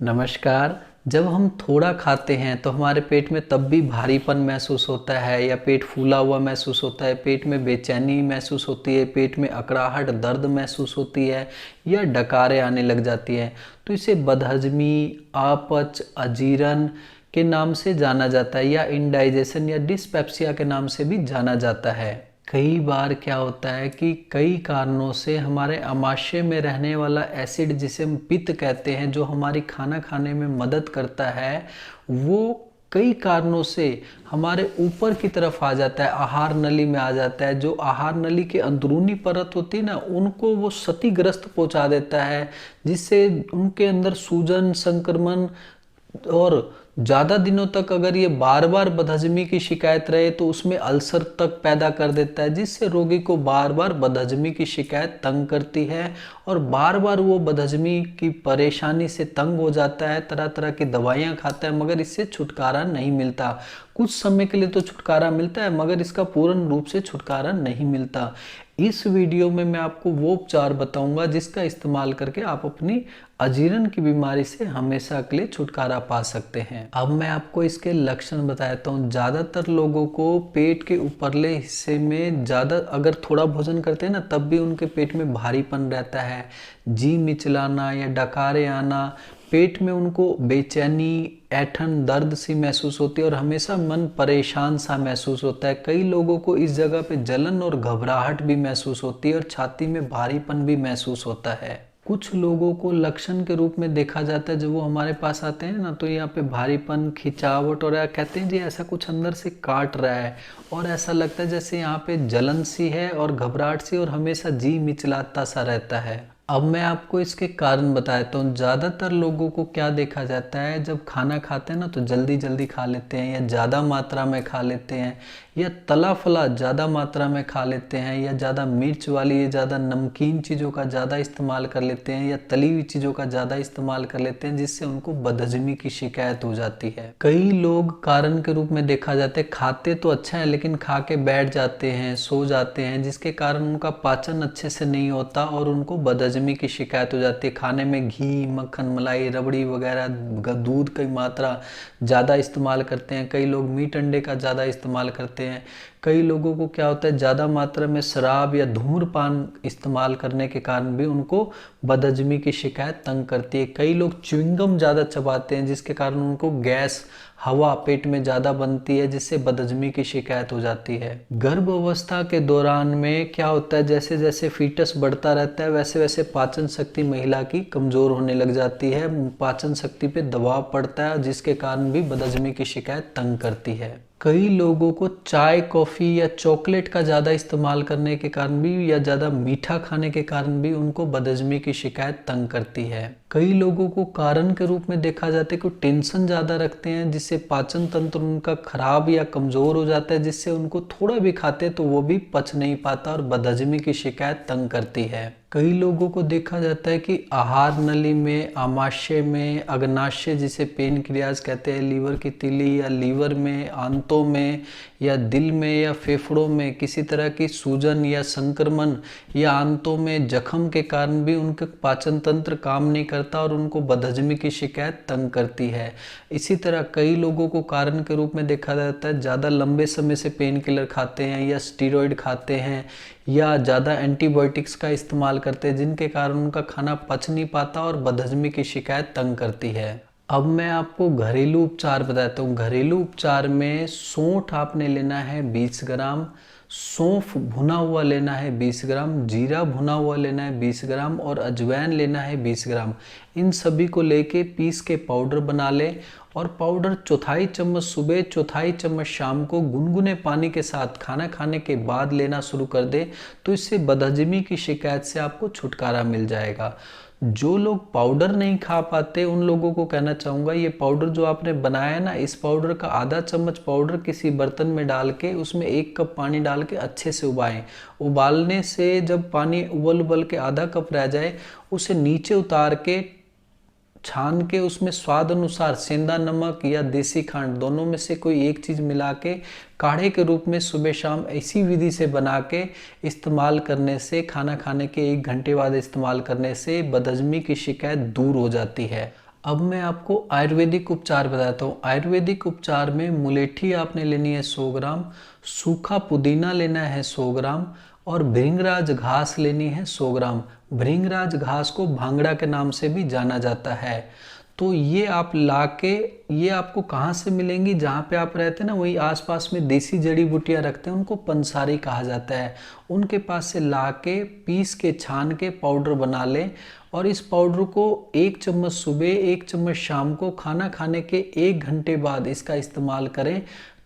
नमस्कार। जब हम थोड़ा खाते हैं तो हमारे पेट में तब भी भारीपन महसूस होता है या पेट फूला हुआ महसूस होता है, पेट में बेचैनी महसूस होती है, पेट में अकड़ाहट दर्द महसूस होती है या डकारें आने लग जाती हैं। तो इसे बदहजमी, अपच, अजीर्ण के नाम से जाना जाता है या इंडाइजेशन या डिस्पेप्सिया के नाम से भी जाना जाता है। कई बार क्या होता है कि कई कारणों से हमारे आमाशय में रहने वाला एसिड, जिसे हम पित्त कहते हैं, जो हमारी खाना खाने में मदद करता है, वो कई कारणों से हमारे ऊपर की तरफ आ जाता है, आहार नली में आ जाता है। जो आहार नली के अंदरूनी परत होती है ना, उनको वो क्षतिग्रस्त पहुंचा देता है, जिससे उनके अंदर सूजन, संक्रमण और ज़्यादा दिनों तक अगर ये बार बार बदहजमी की शिकायत रहे तो उसमें अल्सर तक पैदा कर देता है, जिससे रोगी को बार बार बदहजमी की शिकायत तंग करती है और बार बार वो बदहजमी की परेशानी से तंग हो जाता है। तरह तरह की दवाइयाँ खाता है मगर इससे छुटकारा नहीं मिलता। कुछ समय के लिए तो छुटकारा मिलता है मगर इसका पूर्ण रूप से छुटकारा नहीं मिलता। इस वीडियो में मैं आपको वो उपचार बताऊंगा जिसका इस्तेमाल करके आप अपनी अजीर्ण की बीमारी से हमेशा के लिए छुटकारा पा सकते हैं। अब मैं आपको इसके लक्षण बताता हूँ। ज़्यादातर लोगों को पेट के ऊपरले हिस्से में ज़्यादा अगर थोड़ा भोजन करते हैं ना, तब भी उनके पेट में भारीपन रहता है, जी मिचलाना या डकारे आना, पेट में उनको बेचैनी, ऐंठन, दर्द सी महसूस होती है और हमेशा मन परेशान सा महसूस होता है। कई लोगों को इस जगह पे जलन और घबराहट भी महसूस होती है और छाती में भारीपन भी महसूस होता है। कुछ लोगों को लक्षण के रूप में देखा जाता है, जब वो हमारे पास आते हैं ना, तो यहाँ पे भारीपन, खिंचावट और कहते हैं जी ऐसा कुछ अंदर से काट रहा है और ऐसा लगता है जैसे यहाँ पे जलन सी है और घबराहट सी और हमेशा जी मिचलाता सा रहता है। अब मैं आपको इसके कारण बताता हूँ। ज़्यादातर लोगों को क्या देखा जाता है, जब खाना खाते हैं ना तो जल्दी जल्दी खा लेते हैं या ज़्यादा मात्रा में खा लेते हैं या तला फला ज़्यादा मात्रा में खा लेते हैं या ज़्यादा मिर्च वाली या ज़्यादा नमकीन चीज़ों का ज़्यादा इस्तेमाल कर लेते हैं या तली हुई चीज़ों का ज़्यादा इस्तेमाल कर लेते हैं, जिससे उनको बदहजमी की शिकायत हो जाती है। कई लोग कारण के रूप में देखा जाता है, खाते तो अच्छा है लेकिन खा के बैठ जाते हैं, सो जाते हैं, जिसके कारण उनका पाचन अच्छे से नहीं होता और उनको बदहजमी की शिकायत हो जाती है। खाने में घी, मक्खन, मलाई, रबड़ी वगैरह, दूध की मात्रा ज़्यादा इस्तेमाल करते हैं। कई लोग मीट अंडे का ज़्यादा इस्तेमाल करते हैं। कई लोगों को क्या होता है, ज़्यादा मात्रा में शराब या धूम्रपान इस्तेमाल करने के कारण भी उनको बदहजमी की शिकायत तंग करती है। कई लोग च्युइंगम ज़्यादा चबाते हैं, जिसके कारण उनको गैस, हवा पेट में ज़्यादा बनती है, जिससे बदहजमी की शिकायत हो जाती है। गर्भ अवस्था के दौरान में क्या होता है, जैसे जैसे फीटस बढ़ता रहता है वैसे वैसे पाचन शक्ति महिला की कमज़ोर होने लग जाती है, पाचन शक्ति पे दबाव पड़ता है, जिसके कारण भी बदहजमी की शिकायत तंग करती है। कई लोगों को चाय, कॉफ़ी या चॉकलेट का ज़्यादा इस्तेमाल करने के कारण भी या ज़्यादा मीठा खाने के कारण भी उनको बदहजमी की शिकायत तंग करती है। कई लोगों को कारण के रूप में देखा जाता है कि टेंशन ज़्यादा रखते हैं, जिससे पाचन तंत्र उनका खराब या कमज़ोर हो जाता है, जिससे उनको थोड़ा भी खाते तो वो भी पच नहीं पाता और बदहजमी की शिकायत तंग करती है। कई लोगों को देखा जाता है कि आहार नली में, आमाशय में, अग्नाशय जिसे पेनक्रियाज कहते हैं, लीवर की तीली या लीवर में, आंतों में या दिल में या फेफड़ों में किसी तरह की सूजन या संक्रमण या आंतों में जख्म के कारण भी उनका पाचन तंत्र काम नहीं करता और उनको बदहजमी की शिकायत तंग करती है। इसी तरह कई लोगों को कारण के रूप में देखा जाता है, ज़्यादा लंबे समय से पेन किलर खाते हैं या स्टीरॉयड खाते हैं या ज़्यादा एंटीबायोटिक्स का इस्तेमाल करते हैं, जिनके कारण उनका खाना पच नहीं पाता और बदहजमी की शिकायत तंग करती है। अब मैं आपको घरेलू उपचार बताता हूँ। घरेलू उपचार में सौंठ आपने लेना है 20 ग्राम, सौंफ भुना हुआ लेना है 20 ग्राम, जीरा भुना हुआ लेना है 20 ग्राम और अजवाइन लेना है 20 ग्राम। इन सभी को लेके पीस के पाउडर बना ले और पाउडर चौथाई चम्मच सुबह, चौथाई चम्मच शाम को गुनगुने पानी के साथ खाना खाने के बाद लेना शुरू कर दे, तो इससे बदहजमी की शिकायत से आपको छुटकारा मिल जाएगा। जो लोग पाउडर नहीं खा पाते उन लोगों को कहना चाहूँगा, ये पाउडर जो आपने बनाया है ना, इस पाउडर का आधा चम्मच पाउडर किसी बर्तन में डाल के उसमें 1 कप पानी डाल के अच्छे से उबालें। उबालने से जब पानी उबल उबल के आधा कप रह जाए, उसे नीचे उतार के छान के उसमें स्वाद अनुसार सेंधा नमक या देसी खंड, दोनों में से कोई एक चीज़ मिला के काढ़े के रूप में सुबह शाम ऐसी विधि से बना के इस्तेमाल करने से, खाना खाने के 1 घंटे बाद इस्तेमाल करने से बदहजमी की शिकायत दूर हो जाती है। अब मैं आपको आयुर्वेदिक उपचार बताता हूँ। आयुर्वेदिक उपचार में मुलेठी आपने लेनी है 100 ग्राम, सूखा पुदीना लेना है 100 ग्राम और भृंगराज घास लेनी है 100 ग्राम। भृंगराज घास को भांगड़ा के नाम से भी जाना जाता है। तो ये आप लाके, ये आपको कहाँ से मिलेंगी, जहाँ पे आप रहते हैं ना वही आसपास में देसी जड़ी बूटियाँ रखते हैं, उनको पंसारी कहा जाता है। उनके पास से लाके पीस के छान के पाउडर बना लें और इस पाउडर को 1 चम्मच सुबह 1 चम्मच शाम को खाना खाने के 1 घंटे बाद इसका इस्तेमाल करें।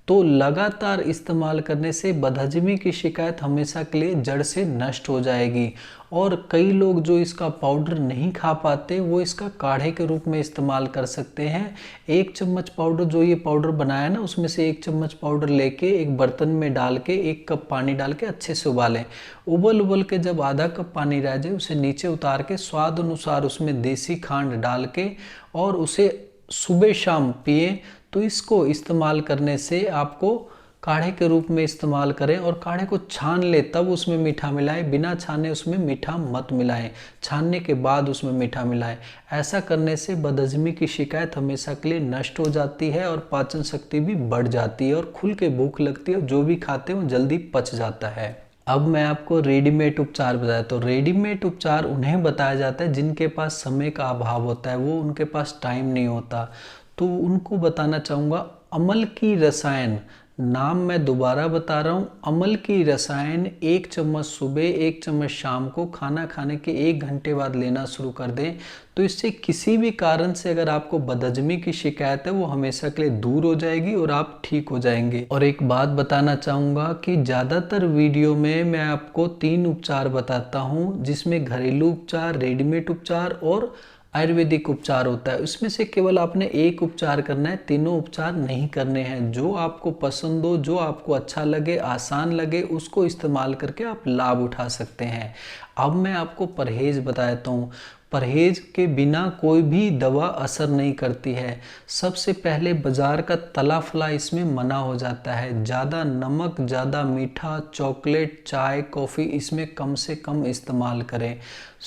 तो लगातार इस्तेमाल करने से बदहजमी की शिकायत हमेशा के लिए जड़ से नष्ट हो जाएगी। और कई लोग जो इसका पाउडर नहीं खा पाते वो इसका काढ़े के रूप में इस्तेमाल कर सकते हैं। 1 चम्मच पाउडर, जो ये पाउडर बनाया ना उसमें से 1 चम्मच पाउडर लेके एक बर्तन में डाल के 1 कप पानी डाल के अच्छे से उबालें। उबल के जब आधा कप पानी रह जाए उसे नीचे उतार के स्वाद अनुसार उसमें देसी खांड डाल के और उसे सुबह शाम पिए। तो इसको इस्तेमाल करने से आपको काढ़े के रूप में इस्तेमाल करें और काढ़े को छान ले तब उसमें मीठा मिलाएं, बिना छाने उसमें मीठा मत मिलाएं, छानने के बाद उसमें मीठा मिलाएं। ऐसा करने से बदहजमी की शिकायत हमेशा के लिए नष्ट हो जाती है और पाचन शक्ति भी बढ़ जाती है और खुल के भूख लगती है, जो भी खाते हैं वो जल्दी पच जाता है। अब मैं आपको रेडीमेड उपचार बताया। तो रेडीमेड उपचार उन्हें बताया जाता है जिनके पास समय का अभाव होता है, वो उनके पास टाइम नहीं होता, तो उनको बताना चाहूँगा अमल की रसायन। नाम मैं दोबारा बता रहा हूँ, अमल की रसायन 1 चम्मच सुबह 1 चम्मच शाम को खाना खाने के 1 घंटे बाद लेना शुरू कर दें। तो इससे किसी भी कारण से अगर आपको बदहजमी की शिकायत है वो हमेशा के लिए दूर हो जाएगी और आप ठीक हो जाएंगे। और एक बात बताना चाहूँगा कि ज़्यादातर वीडियो में मैं आपको 3 उपचार बताता हूँ, जिसमें घरेलू उपचार, रेडीमेड उपचार और आयुर्वेदिक उपचार होता है। उसमें से केवल आपने एक उपचार करना है, तीनों उपचार नहीं करने हैं। जो आपको पसंद हो, जो आपको अच्छा लगे, आसान लगे, उसको इस्तेमाल करके आप लाभ उठा सकते हैं। अब मैं आपको परहेज बताता हूँ। परहेज के बिना कोई भी दवा असर नहीं करती है। सबसे पहले बाजार का तला फला इसमें मना हो जाता है। ज़्यादा नमक, ज़्यादा मीठा, चॉकलेट, चाय, कॉफ़ी इसमें कम से कम इस्तेमाल करें।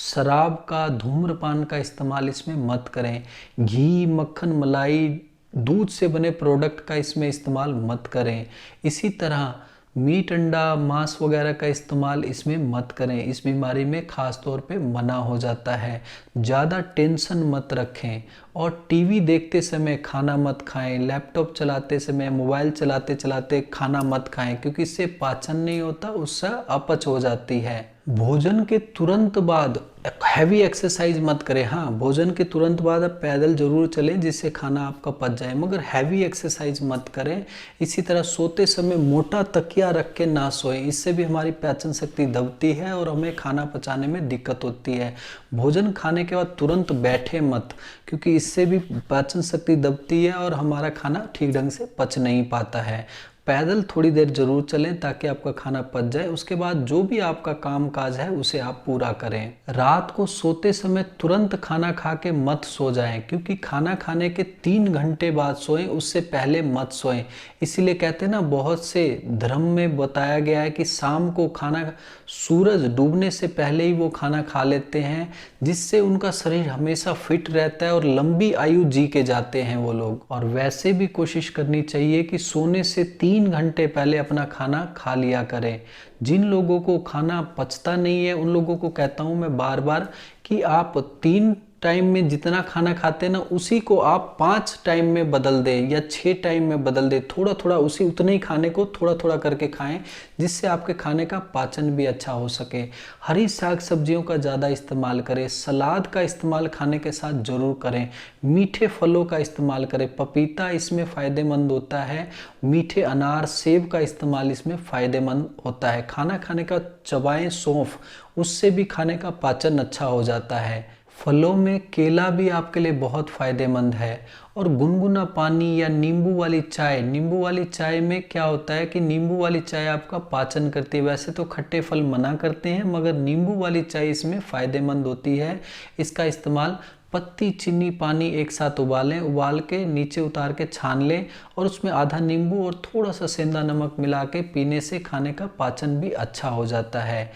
शराब का, धूम्रपान का इस्तेमाल इसमें मत करें। घी, मक्खन, मलाई, दूध से बने प्रोडक्ट का इसमें इस्तेमाल मत करें। इसी तरह मीट, अंडा, मांस वगैरह का इस्तेमाल इसमें मत करें। इस बीमारी में ख़ास तौर पे मना हो जाता है। ज़्यादा टेंशन मत रखें और टीवी देखते समय खाना मत खाएं। लैपटॉप चलाते समय, मोबाइल चलाते चलाते खाना मत खाएं, क्योंकि इससे पाचन नहीं होता, उससे अपच हो जाती है। भोजन के तुरंत बाद हैवी एक्सरसाइज मत करें। हाँ, भोजन के तुरंत बाद आप पैदल जरूर चलें जिससे खाना आपका पच जाए, मगर हैवी एक्सरसाइज मत करें। इसी तरह सोते समय मोटा तकिया रख के ना सोएं, इससे भी हमारी पाचन शक्ति दबती है और हमें खाना पचाने में दिक्कत होती है। भोजन खाने के बाद तुरंत बैठे मत, क्योंकि इससे भी पाचन शक्ति दबती है और हमारा खाना ठीक ढंग से पच नहीं पाता है। पैदल थोड़ी देर जरूर चलें ताकि आपका खाना पच जाए। उसके बाद जो भी आपका काम काज है उसे आप पूरा करें। रात को सोते समय तुरंत खाना खा के मत सो जाएं, क्योंकि खाना खाने के 3 घंटे बाद सोएं, उससे पहले मत सोएं। इसीलिए कहते हैं ना, बहुत से धर्म में बताया गया है कि शाम को खाना, सूरज डूबने से पहले ही वो खाना खा लेते हैं, जिससे उनका शरीर हमेशा फिट रहता है और लंबी आयु जी के जाते हैं वो लोग। और वैसे भी कोशिश करनी चाहिए कि सोने से 3 घंटे पहले अपना खाना खा लिया करें। जिन लोगों को खाना पचता नहीं है उन लोगों को कहता हूँ मैं बार बार कि आप 3 टाइम में जितना खाना खाते हैं ना, उसी को आप 5 टाइम में बदल दें या 6 टाइम में बदल दें। थोड़ा थोड़ा उसी उतने ही खाने को थोड़ा थोड़ा करके खाएं, जिससे आपके खाने का पाचन भी अच्छा हो सके। हरी साग सब्जियों का ज़्यादा इस्तेमाल करें। सलाद का इस्तेमाल खाने के साथ ज़रूर करें। मीठे फलों का इस्तेमाल करें। पपीता इसमें फ़ायदेमंद होता है। मीठे अनार, सेब का इस्तेमाल इसमें फ़ायदेमंद होता है। खाना खाने का चबाएं सौंफ, उससे भी खाने का पाचन अच्छा हो जाता है। फलों में केला भी आपके लिए बहुत फ़ायदेमंद है। और गुनगुना पानी या नींबू वाली चाय, नींबू वाली चाय में क्या होता है कि नींबू वाली चाय आपका पाचन करती है। वैसे तो खट्टे फल मना करते हैं, मगर नींबू वाली चाय इसमें फ़ायदेमंद होती है। इसका इस्तेमाल पत्ती, चीनी, पानी एक साथ उबालें, उबाल के नीचे उतार के छान लें और उसमें आधा नींबू और थोड़ा सा सेंधा नमक मिला के पीने से खाने का पाचन भी अच्छा हो जाता है।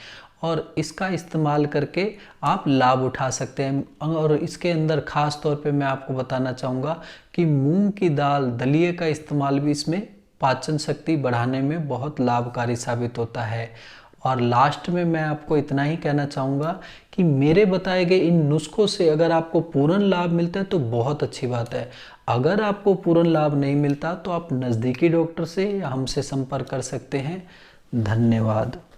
और इसका इस्तेमाल करके आप लाभ उठा सकते हैं। और इसके अंदर ख़ास तौर पे मैं आपको बताना चाहूँगा कि मूंग की दाल दलिए का इस्तेमाल भी इसमें पाचन शक्ति बढ़ाने में बहुत लाभकारी साबित होता है। और लास्ट में मैं आपको इतना ही कहना चाहूँगा कि मेरे बताए गए इन नुस्खों से अगर आपको पूर्ण लाभ मिलता है तो बहुत अच्छी बात है। अगर आपको पूर्ण लाभ नहीं मिलता तो आप नज़दीकी डॉक्टर से या हमसे संपर्क कर सकते हैं। धन्यवाद।